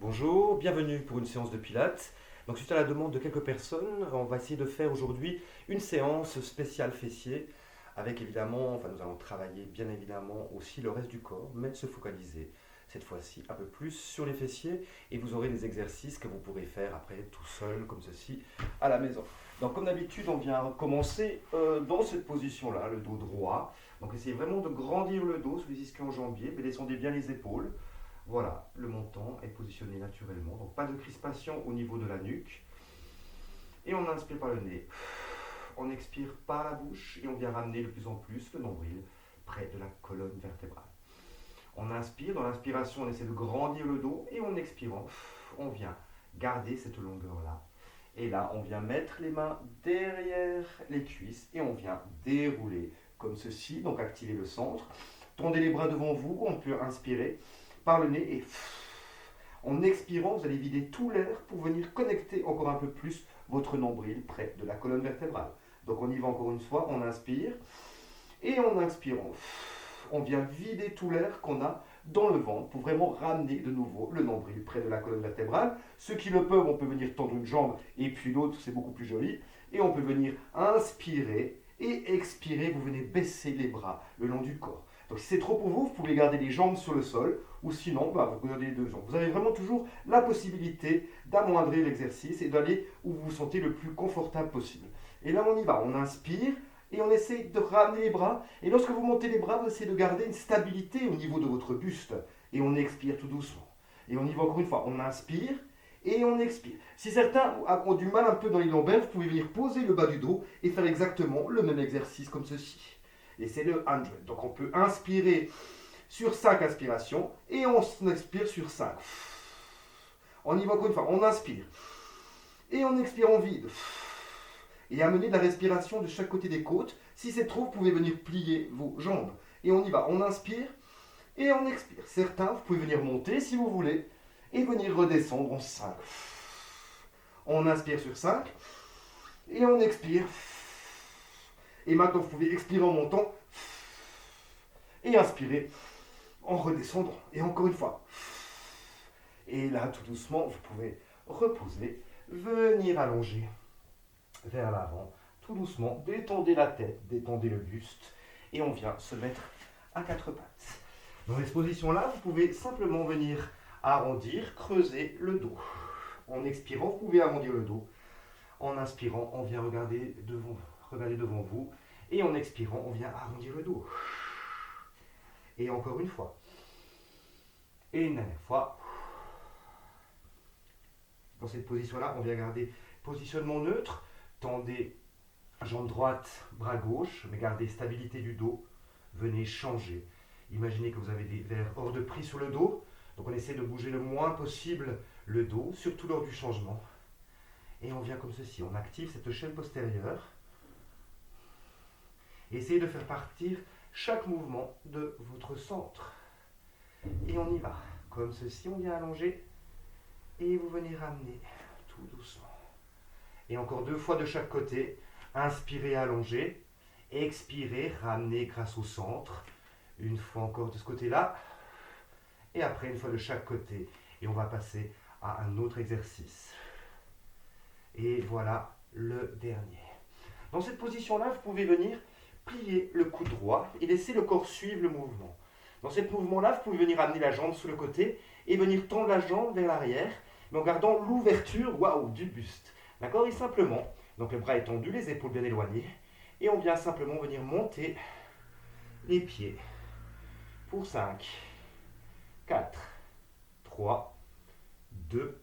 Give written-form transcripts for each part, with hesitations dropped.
Bonjour, bienvenue pour une séance de Pilates. Donc suite à la demande de quelques personnes, on va essayer de faire aujourd'hui une séance spéciale fessier avec évidemment, nous allons travailler bien évidemment aussi le reste du corps, mais se focaliser cette fois-ci un peu plus sur les fessiers et vous aurez des exercices que vous pourrez faire après tout seul comme ceci à la maison. Donc comme d'habitude, on vient commencer dans cette position-là, le dos droit. Donc essayez vraiment de grandir le dos sous les ischio-jambiers, mais descendez bien les épaules. Voilà, le menton est positionné naturellement, donc pas de crispation au niveau de la nuque. Et on inspire par le nez, on expire par la bouche et on vient ramener de plus en plus le nombril près de la colonne vertébrale. On inspire, dans l'inspiration on essaie de grandir le dos et en expirant, on vient garder cette longueur-là. Et là, on vient mettre les mains derrière les cuisses et on vient dérouler comme ceci, donc activer le centre. Tendez les bras devant vous, on peut inspirer par le nez et en expirant, vous allez vider tout l'air pour venir connecter encore un peu plus votre nombril près de la colonne vertébrale. Donc on y va encore une fois, on inspire et en inspirant, on vient vider tout l'air qu'on a dans le ventre pour vraiment ramener de nouveau le nombril près de la colonne vertébrale. Ceux qui le peuvent, on peut venir tendre une jambe et puis l'autre, c'est beaucoup plus joli. Et on peut venir inspirer et expirer, vous venez baisser les bras le long du corps. Donc si c'est trop pour vous, vous pouvez garder les jambes sur le sol ou sinon, vous gardez les deux jambes. Vous avez vraiment toujours la possibilité d'amoindrir l'exercice et d'aller où vous vous sentez le plus confortable possible. Et là, on y va. On inspire et on essaie de ramener les bras. Et lorsque vous montez les bras, vous essayez de garder une stabilité au niveau de votre buste. Et on expire tout doucement. Et on y va encore une fois. On inspire et on expire. Si certains ont du mal un peu dans les lombaires, vous pouvez venir poser le bas du dos et faire exactement le même exercice comme ceci. Et c'est le 100. Donc on peut inspirer sur 5 inspirations et on expire sur 5. On y va encore une fois. On inspire et on expire en vide. Et amener de la respiration de chaque côté des côtes. Si c'est trop, vous pouvez venir plier vos jambes. Et on y va. On inspire et on expire. Certains, vous pouvez venir monter si vous voulez et venir redescendre en 5. On inspire sur 5 et on expire. Et maintenant, vous pouvez expirer en montant et inspirer en redescendant. Et encore une fois. Et là, tout doucement, vous pouvez reposer, venir allonger vers l'avant, tout doucement, détendez la tête, détendez le buste, et on vient se mettre à quatre pattes. Dans cette position-là, vous pouvez simplement venir arrondir, creuser le dos. En expirant, vous pouvez arrondir le dos. En inspirant, on vient regarder devant vous, et en expirant, on vient arrondir le dos. Et encore une fois. Et une dernière fois. Dans cette position-là, on vient garder positionnement neutre. Tendez jambe droite, bras gauche, mais gardez stabilité du dos. Venez changer. Imaginez que vous avez des verres hors de prise sur le dos. Donc on essaie de bouger le moins possible le dos, surtout lors du changement. Et on vient comme ceci. On active cette chaîne postérieure. Et essayez de faire partir chaque mouvement de votre centre. Et on y va. Comme ceci, on vient allonger. Et vous venez ramener tout doucement. Et encore 2 fois de chaque côté. Inspirez, allongez. Expirez, ramenez grâce au centre. Une fois encore de ce côté-là. Et après, une fois de chaque côté. Et on va passer à un autre exercice. Et voilà le dernier. Dans cette position-là, vous pouvez venir plier le coude droit et laisser le corps suivre le mouvement. Dans ce mouvement-là, vous pouvez venir amener la jambe sur le côté et venir tendre la jambe vers l'arrière, mais en gardant l'ouverture du buste. D'accord. Et simplement, donc le bras est tendu, les épaules bien éloignées, et on vient simplement venir monter les pieds pour 5, 4, 3, 2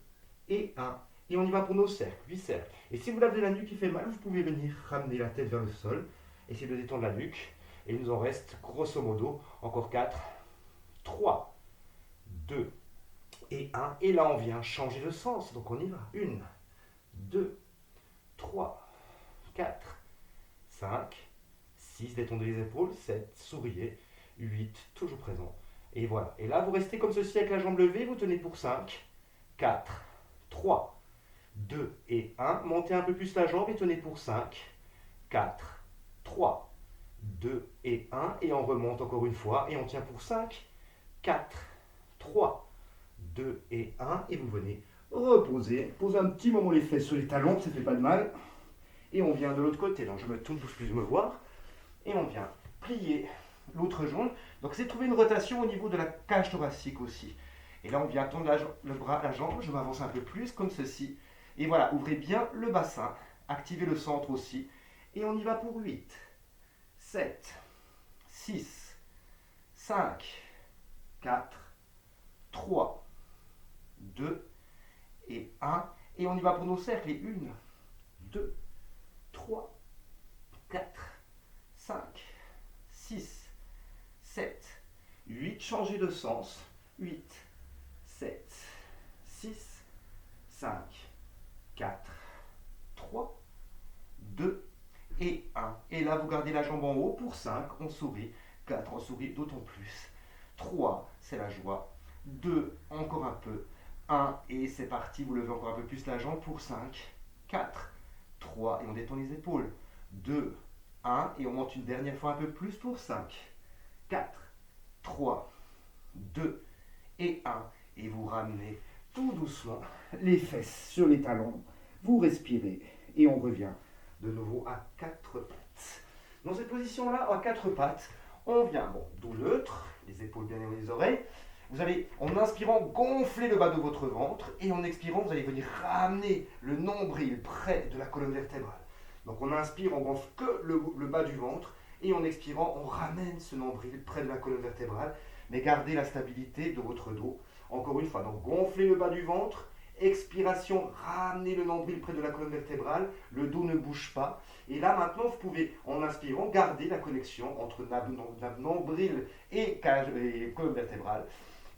et 1. Et on y va pour nos cercles, 8 cercles. Et si vous avez la nuque qui fait mal, vous pouvez venir ramener la tête vers le sol, essayer de détendre la nuque. Et il nous en reste grosso modo encore 4, 3, 2 et 1. Et là, on vient changer de sens. Donc on y va. 1, 2, 3, 4, 5, 6. Détendez les épaules. 7, souriez. 8, toujours présent. Et voilà. Et là, vous restez comme ceci avec la jambe levée. Vous tenez pour 5, 4, 3, 2 et 1. Montez un peu plus la jambe et tenez pour 5, 4, 3, 2 et 1. Et on remonte encore une fois et on tient pour 5, 4, 3, 2 et 1. Et vous venez reposer. Posez un petit moment les fesses sur les talons, ça ne fait pas de mal. Et on vient de l'autre côté. Donc je me tourne pour que puisse me voir. Et on vient plier l'autre jambe. Donc c'est trouver une rotation au niveau de la cage thoracique aussi. Et là on vient tendre le bras, la jambe. Je m'avance un peu plus comme ceci. Et voilà, ouvrez bien le bassin. Activez le centre aussi. Et on y va pour 8, 7, 6, 5, 4, 3, 2 et 1. Et on y va pour nos cercles. Et 1, 2, 3, 4, 5, 6, 7, 8. Changez de sens. 8, 7, 6, 5, 4, 3, 2 et 1. Et là, vous gardez la jambe en haut pour 5. On sourit. 4, on sourit d'autant plus. 3, c'est la joie. 2, encore un peu. 1, et c'est parti. Vous levez encore un peu plus la jambe pour 5. 4, 3, et on détend les épaules. 2, 1, et on monte une dernière fois un peu plus pour 5. 4, 3, 2 et 1. Et vous ramenez tout doucement les fesses sur les talons. Vous respirez et on revient de nouveau à 4 pattes. Dans cette position-là, à 4 pattes, on vient, dos neutre, les épaules bien éloignées des oreilles. Vous allez, en inspirant, gonfler le bas de votre ventre et en expirant, vous allez venir ramener le nombril près de la colonne vertébrale. Donc on inspire, on gonfle que le bas du ventre et en expirant, on ramène ce nombril près de la colonne vertébrale, mais gardez la stabilité de votre dos. Encore une fois, donc gonflez le bas du ventre. Expiration, ramenez le nombril près de la colonne vertébrale, le dos ne bouge pas. Et là maintenant, vous pouvez, en inspirant, garder la connexion entre nombril et colonne vertébrale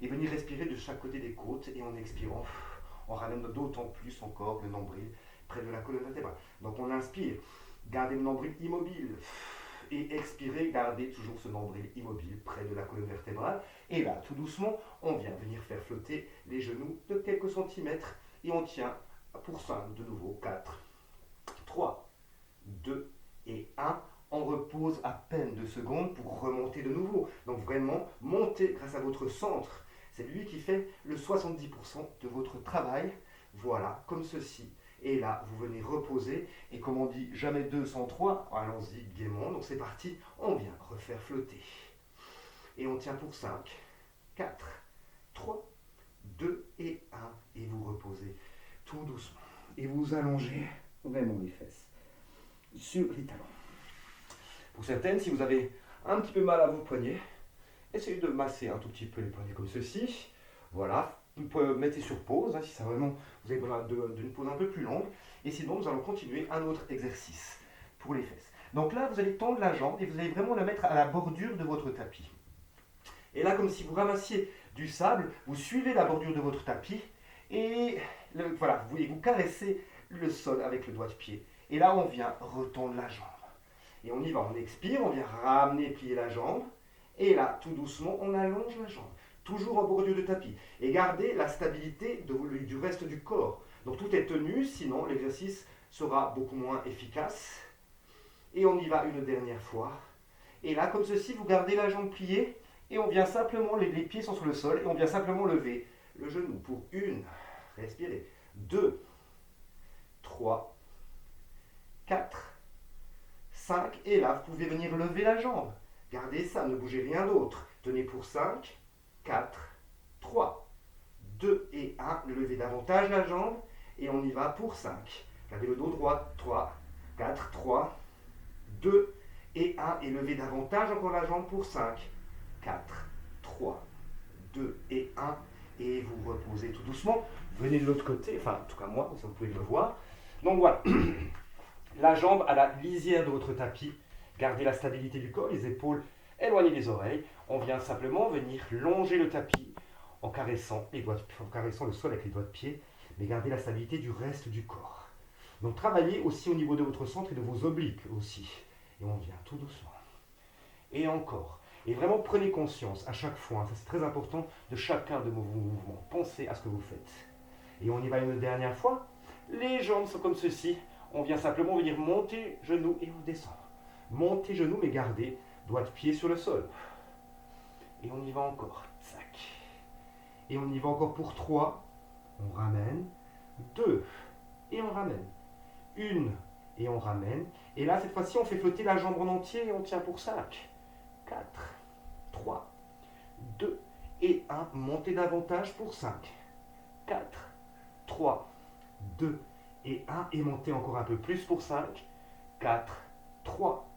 et venir respirer de chaque côté des côtes. Et en expirant, on ramène d'autant plus encore le nombril près de la colonne vertébrale. Donc on inspire, gardez le nombril immobile. Et expirez, gardez toujours ce nombril immobile près de la colonne vertébrale. Et là, tout doucement, on vient venir faire flotter les genoux de quelques centimètres. Et on tient pour 5, de nouveau, 4, 3, 2 et 1. On repose à peine 2 secondes pour remonter de nouveau. Donc vraiment, montez grâce à votre centre. C'est lui qui fait le 70% de votre travail. Voilà, comme ceci. Et là, vous venez reposer. Et comme on dit, jamais 2 sans 3, allons-y gaiement. Donc c'est parti, on vient refaire flotter. Et on tient pour 5, 4, 3, 2 et 1. Et vous reposez tout doucement. Et vous allongez vraiment les fesses sur les talons. Pour certaines, si vous avez un petit peu mal à vos poignets, essayez de masser un tout petit peu les poignets comme ceci. Voilà. Vous pouvez mettre sur pause, si ça vraiment, vous avez besoin d'une pause un peu plus longue. Et sinon, nous allons continuer un autre exercice pour les fesses. Donc là, vous allez tendre la jambe et vous allez vraiment la mettre à la bordure de votre tapis. Et là, comme si vous ramassiez du sable, vous suivez la bordure de votre tapis et voilà, vous caressez le sol avec le doigt de pied. Et là, on vient retendre la jambe. Et on y va, on expire, on vient ramener, plier la jambe. Et là, tout doucement, on allonge la jambe. Toujours en bordure de tapis. Et gardez la stabilité du reste du corps. Donc tout est tenu, sinon l'exercice sera beaucoup moins efficace. Et on y va une dernière fois. Et là, comme ceci, vous gardez la jambe pliée. Et on vient simplement, les pieds sont sur le sol. Et on vient simplement lever le genou pour 1, respirez, 2, 3, 4, 5. Et là, vous pouvez venir lever la jambe. Gardez ça, ne bougez rien d'autre. Tenez pour 5. 4, 3, 2 et 1. Levez davantage la jambe et on y va pour 5. Gardez le dos droit. 3, 4, 3, 2 et 1. Et levez davantage encore la jambe pour 5, 4, 3, 2 et 1. Et vous reposez tout doucement. Venez de l'autre côté, enfin en tout cas moi, ça vous pouvez le voir. Donc voilà, la jambe à la lisière de votre tapis. Gardez la stabilité du corps, les épaules éloignées des oreilles. On vient simplement venir longer le tapis en caressant le sol avec les doigts de pied, mais gardez la stabilité du reste du corps. Donc travaillez aussi au niveau de votre centre et de vos obliques aussi. Et on vient tout doucement. Et encore. Et vraiment prenez conscience à chaque fois, ça c'est très important, de chacun de vos mouvements. Pensez à ce que vous faites. Et on y va une dernière fois. Les jambes sont comme ceci. On vient simplement venir monter genoux et on descend. Montez genoux mais gardez doigts de pied sur le sol. Et on y va encore. Tac. Et on y va encore pour 3. On ramène. 2. Et on ramène. 1. Et on ramène. Et là, cette fois-ci, on fait flotter la jambe en entier et on tient pour 5. 4. 3. 2. Et 1. Montez davantage pour 5. 4. 3. 2. Et 1. Et montez encore un peu plus pour 5. 4. 3.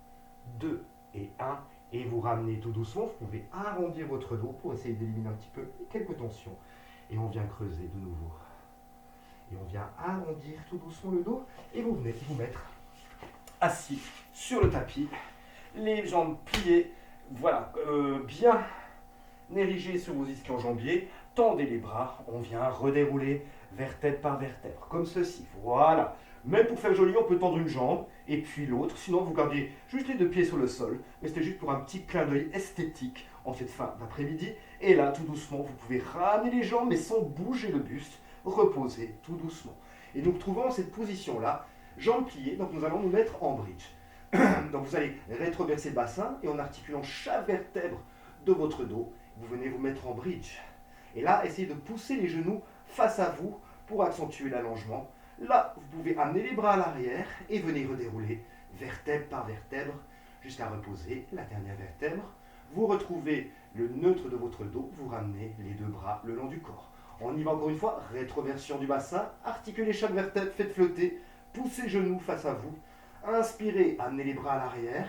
2. Et 1. Et vous ramenez tout doucement. Vous pouvez arrondir votre dos pour essayer d'éliminer un petit peu quelques tensions. Et on vient creuser de nouveau. Et on vient arrondir tout doucement le dos. Et vous venez vous mettre assis sur le tapis. Les jambes pliées. Voilà. Bien érigées sur vos ischio-jambiers. Tendez les bras. On vient redérouler vertèbre par vertèbre. Comme ceci. Voilà. Même pour faire joli, on peut tendre une jambe et puis l'autre. Sinon, vous gardez juste les deux pieds sur le sol. Mais c'était juste pour un petit clin d'œil esthétique en cette fin d'après-midi. Et là, tout doucement, vous pouvez ramener les jambes mais sans bouger le buste. Reposer tout doucement. Et nous retrouvons dans cette position-là, jambes pliées. Donc nous allons nous mettre en bridge. Donc vous allez rétroverser le bassin et en articulant chaque vertèbre de votre dos, vous venez vous mettre en bridge. Et là, essayez de pousser les genoux face à vous pour accentuer l'allongement. Là, vous pouvez amener les bras à l'arrière et venir redérouler vertèbre par vertèbre jusqu'à reposer la dernière vertèbre. Vous retrouvez le neutre de votre dos, vous ramenez les deux bras le long du corps. On y va encore une fois, rétroversion du bassin, articulez chaque vertèbre, faites flotter, poussez les genoux face à vous, inspirez, amenez les bras à l'arrière,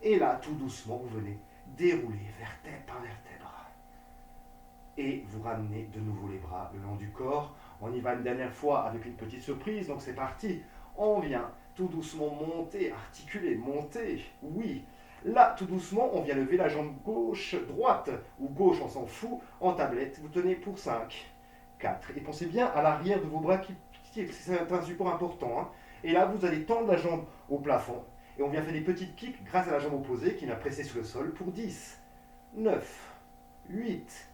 et là, tout doucement, vous venez dérouler vertèbre par vertèbre. Et vous ramenez de nouveau les bras le long du corps. On y va une dernière fois avec une petite surprise, donc c'est parti. On vient tout doucement monter, articuler, monter, oui. Là, tout doucement, on vient lever la jambe gauche, droite, ou gauche, on s'en fout, en tablette. Vous tenez pour 5, 4. Et pensez bien à l'arrière de vos bras, c'est un support important. Hein. Et là, vous allez tendre la jambe au plafond. Et on vient faire des petites kicks grâce à la jambe opposée qui vient presser sur le sol pour 10, 9, 8,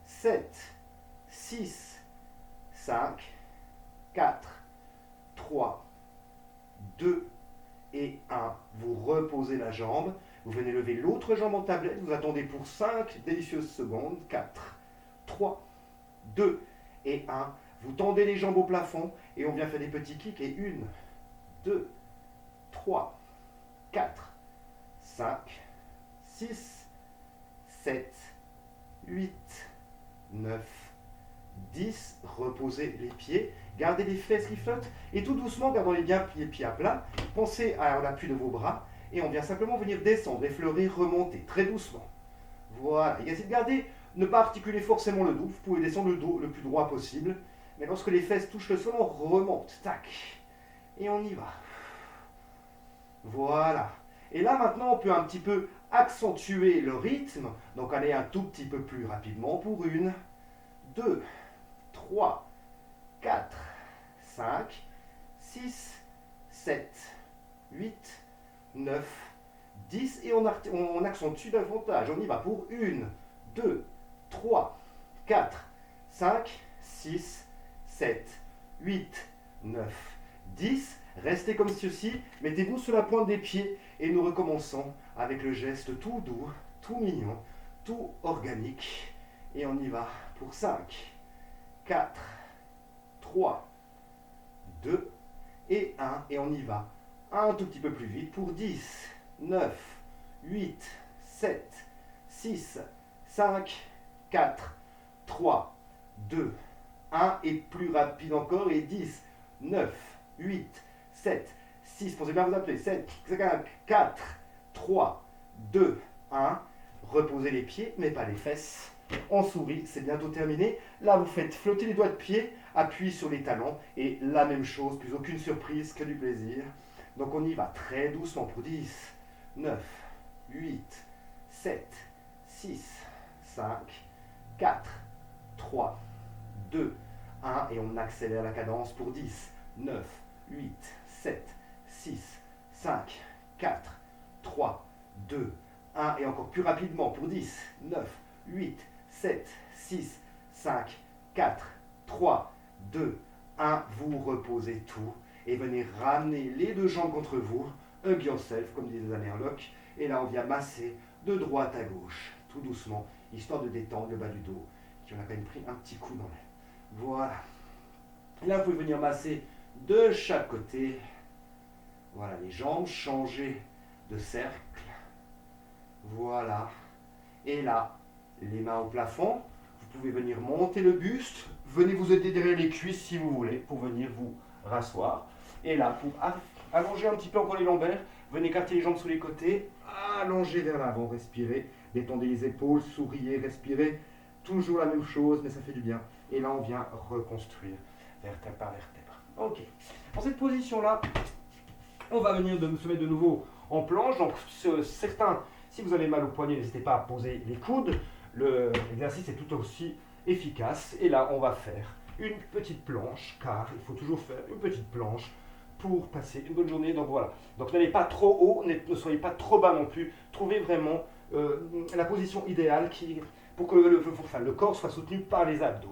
7, 6, 5, 4, 3, 2 et 1. Vous reposez la jambe. Vous venez lever l'autre jambe en tablette. Vous attendez pour 5 délicieuses secondes. 4, 3, 2 et 1. Vous tendez les jambes au plafond et on vient faire des petits kicks. Et 1, 2, 3, 4, 5, 6, 7, 8, 9, 10. Reposez les pieds. Gardez les fesses qui flottent. Et tout doucement, gardons les pieds à plat. Pensez à l'appui de vos bras. Et on vient simplement venir descendre, effleurer, remonter. Très doucement. Voilà. Et essayez de garder, ne pas articuler forcément le dos. Vous pouvez descendre le dos le plus droit possible. Mais lorsque les fesses touchent le sol, on remonte. Tac. Et on y va. Voilà. Et là, maintenant, on peut un petit peu accentuer le rythme. Donc, aller un tout petit peu plus rapidement pour 1, 2, 3, 4, 5, 6, 7, 8, 9, 10. Et on accentue davantage. On y va pour 1, 2, 3, 4, 5, 6, 7, 8, 9, 10. Restez comme ceci. Mettez-vous sur la pointe des pieds. Et nous recommençons avec le geste tout doux, tout mignon, tout organique. Et on y va pour 5, 4, 3, 2 et 1. Et on y va un tout petit peu plus vite pour 10, 9, 8, 7, 6, 5, 4, 3, 2, 1. Et plus rapide encore. Et 10, 9, 8, 7, 6. Pensez bien à vous appeler. 7, 5, 4, 3, 2, 1. Reposez les pieds, mais pas les fesses. On sourit, c'est bientôt terminé. Là, vous faites flotter les doigts de pied, appuyez sur les talons, et la même chose, plus aucune surprise que du plaisir. Donc on y va très doucement pour 10, 9, 8, 7, 6, 5, 4, 3, 2, 1. Et on accélère la cadence pour 10, 9, 8, 7, 6, 5, 4, 3, 2, 1. Et encore plus rapidement pour 10, 9, 8, 7, 6, 5, 4, 3, 2, 1. Vous reposez tout et venez ramener les deux jambes contre vous. Hug yourself, comme disait Alain Locke. Et là, on vient masser de droite à gauche, tout doucement, histoire de détendre le bas du dos, on a quand même pris un petit coup dans l'air. Voilà. Et là, vous pouvez venir masser de chaque côté. Voilà, les jambes, changer de cercle. Voilà. Et là, les mains au plafond. Vous pouvez venir monter le buste. Venez vous aider derrière les cuisses si vous voulez, pour venir vous rasseoir. Et là, pour allonger un petit peu encore les lombaires, venez écarter les jambes sous les côtés. Allongez vers l'avant, respirez. Détendez les épaules, souriez, respirez. Toujours la même chose, mais ça fait du bien. Et là, on vient reconstruire vertèbre par vertèbre. Ok. Dans cette position-là, on va venir se mettre de nouveau en planche. Donc, certains, si vous avez mal au poignet, n'hésitez pas à poser les coudes. L'exercice est tout aussi efficace. Et là, on va faire une petite planche, car il faut toujours faire une petite planche pour passer une bonne journée. Donc voilà. Donc n'allez pas trop haut, ne soyez pas trop bas non plus. Trouvez vraiment la position idéale pour que le corps soit soutenu par les abdos.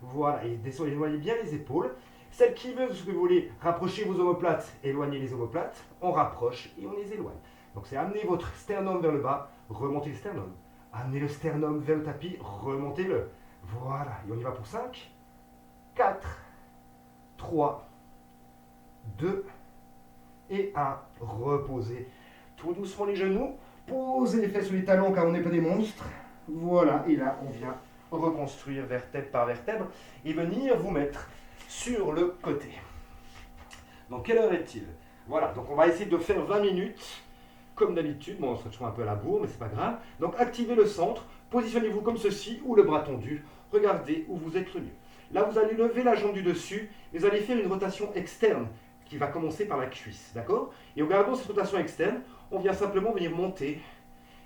Voilà, et éloignez bien les épaules. Celle qui veut, si vous voulez, rapprocher vos omoplates, éloignez les omoplates, on rapproche et on les éloigne. Donc c'est amener votre sternum vers le bas, remontez le sternum. Amenez le sternum vers le tapis, remontez-le. Voilà, et on y va pour 5, 4, 3, 2 et 1. Reposez tout doucement les genoux. Posez les fesses sur les talons car on n'est pas des monstres. Voilà, et là on vient reconstruire vertèbre par vertèbre et venir vous mettre sur le côté. Donc quelle heure est-il? Voilà, donc on va essayer de faire 20 minutes comme d'habitude. Bon, on se retrouve un peu à la bourre, mais c'est pas grave. Donc activez le centre, positionnez-vous comme ceci ou le bras tendu. Regardez où vous êtes le mieux. Là, vous allez lever la jambe du dessus et vous allez faire une rotation externe qui va commencer par la cuisse, d'accord? Et regardons cette rotation externe, on vient simplement venir monter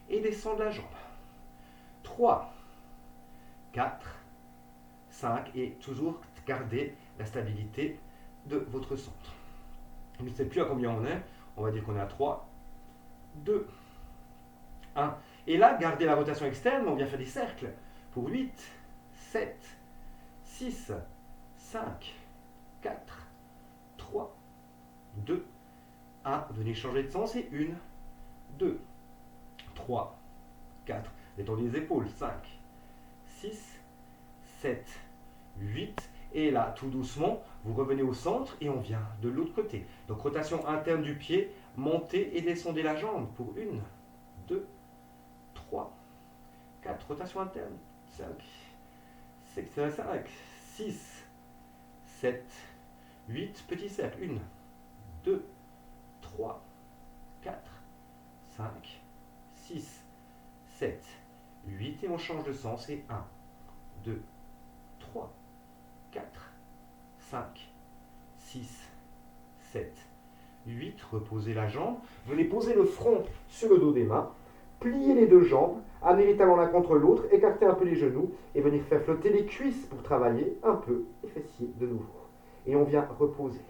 et descendre la jambe. 3, 4, 5 et toujours garder la stabilité de votre centre. Je ne sais plus à combien on va dire qu'on est à 3, 2, 1. Et là, gardez la rotation externe, on vient faire des cercles pour 8, 7, 6, 5, 4, 3, 2, 1. Venez changer de sens et 1, 2, 3, 4. Détendez les épaules. 5, 6, 7, 8. Et là, tout doucement, vous revenez au centre et on vient de l'autre côté. Donc, rotation interne du pied, montez et descendez la jambe pour 1, 2, 3, 4. Rotation interne. 5, 6, 7, 8. Petit cercle. 1, 2, 3, 4, 5, 6, 7, 8. Et on change de sens. Et 1, 2, 3, 4, 5, 6, 7, 8. Reposez la jambe. Venez poser le front sur le dos des mains. Pliez les deux jambes. Amenez les talons l'un contre l'autre. Écartez un peu les genoux. Et venez faire flotter les cuisses pour travailler un peu les fessiers de nouveau. Et on vient reposer.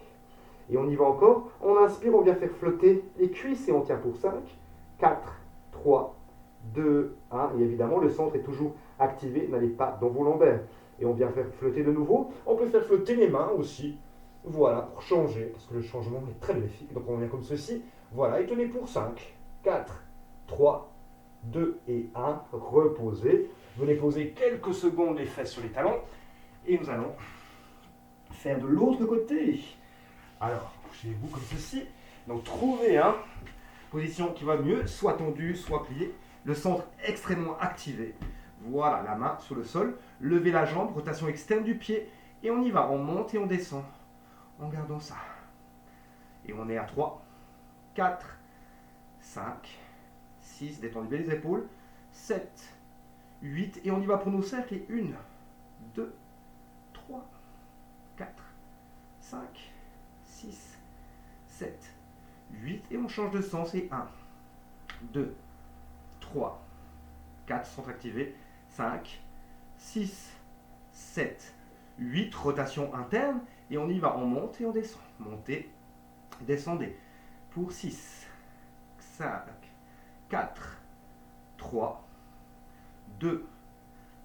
Et on y va encore. On inspire, on vient faire flotter les cuisses et on tient pour 5, 4, 3, 2, 1. Et évidemment, le centre est toujours activé. N'allez pas dans vos lombaires. Et on vient faire flotter de nouveau. On peut faire flotter les mains aussi. Voilà, pour changer, parce que le changement est très bénéfique. Donc on vient comme ceci. Voilà, et tenez pour 5, 4, 3, 2 et 1. Reposez. Venez poser quelques secondes les fesses sur les talons. Et nous allons faire de l'autre côté. Alors, couchez-vous comme ceci. Donc trouvez une position qui va mieux, soit tendue, soit pliée. Le centre extrêmement activé. Voilà, la main sur le sol. Levez la jambe, rotation externe du pied. Et on y va, on monte et on descend. En gardant ça. Et on est à 3, 4, 5, 6, détendez bien les épaules. 7, 8, et on y va pour nos cercles. Et 1, 2, 3, 4, 5, 6, 7, 8, et on change de sens. Et 1, 2, 3, 4, centre activé. 5, 6, 7, 8, rotation interne. Et on y va, on monte et on descend. Montez, descendez. Pour 6, 5, 4, 3, 2,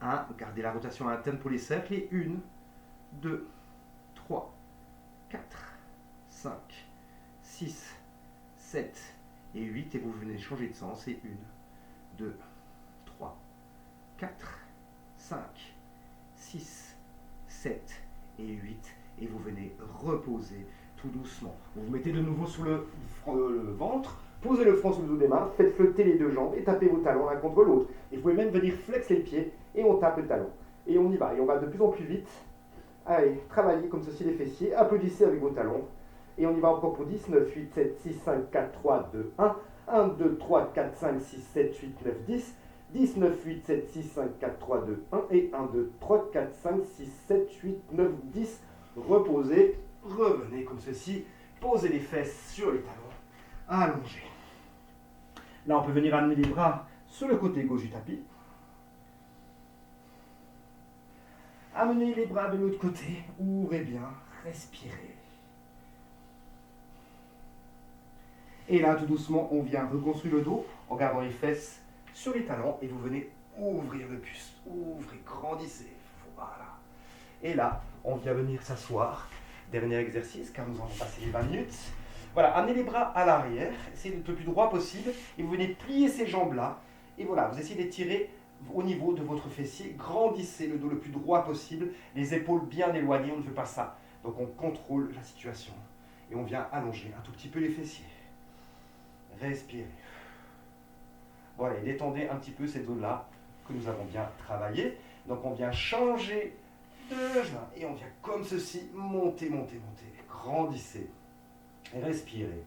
1. Gardez la rotation interne pour les cercles. Et 1, 2, 3, 4, 5, 6, 7 et 8. Et vous venez changer de sens. Et 1, 2, 3, 4, 5, 6, 7 et 8. Et vous venez reposer tout doucement. Vous vous mettez de nouveau sur le ventre, posez le front sous le dos des mains, faites flotter les deux jambes et tapez vos talons l'un contre l'autre. Et vous pouvez même venir flexer les pieds et on tape le talon. Et on y va, et on va de plus en plus vite. Allez, travaillez comme ceci les fessiers, applaudissez avec vos talons. Et on y va encore pour 10, 9, 8, 7, 6, 5, 4, 3, 2, 1. 1, 2, 3, 4, 5, 6, 7, 8, 9, 10. 10, 9, 8, 7, 6, 5, 4, 3, 2, 1. Et 1, 2, 3, 4, 5, 6, 7, 8, 9, 10. Reposez, revenez comme ceci. Posez les fesses sur les talons. Allongez. Là, on peut venir amener les bras sur le côté gauche du tapis. Amenez les bras de l'autre côté. Ouvrez bien. Respirez. Et là, tout doucement, on vient reconstruire le dos en gardant les fesses sur les talons. Et vous venez ouvrir le buste. Ouvrez, grandissez. Voilà. Et là, on vient venir s'asseoir. Dernier exercice, car nous allons passer les 20 minutes. Voilà, amenez les bras à l'arrière. Essayez d'être le plus droit possible. Et vous venez plier ces jambes-là. Et voilà, vous essayez d'étirer au niveau de votre fessier. Grandissez le dos le plus droit possible. Les épaules bien éloignées, on ne veut pas ça. Donc on contrôle la situation. Et on vient allonger un tout petit peu les fessiers. Respirez. Voilà, et détendez un petit peu cette zone-là que nous avons bien travaillé. Donc on vient changer de genou et on vient comme ceci, monter, monter, monter. Grandissez. Et respirez.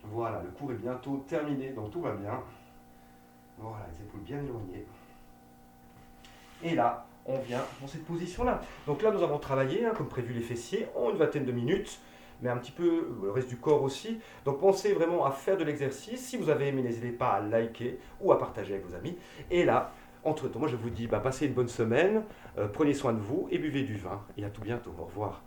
Voilà, le cours est bientôt terminé, donc tout va bien. Voilà, les épaules bien éloignées. Et là, on vient dans cette position-là. Donc là, nous avons travaillé, comme prévu, les fessiers en une vingtaine de minutes, mais un petit peu le reste du corps aussi. Donc pensez vraiment à faire de l'exercice. Si vous avez aimé, n'hésitez pas à liker ou à partager avec vos amis. Et là, entre-temps, moi je vous dis, passez une bonne semaine, prenez soin de vous et buvez du vin. Et à tout bientôt. Au revoir.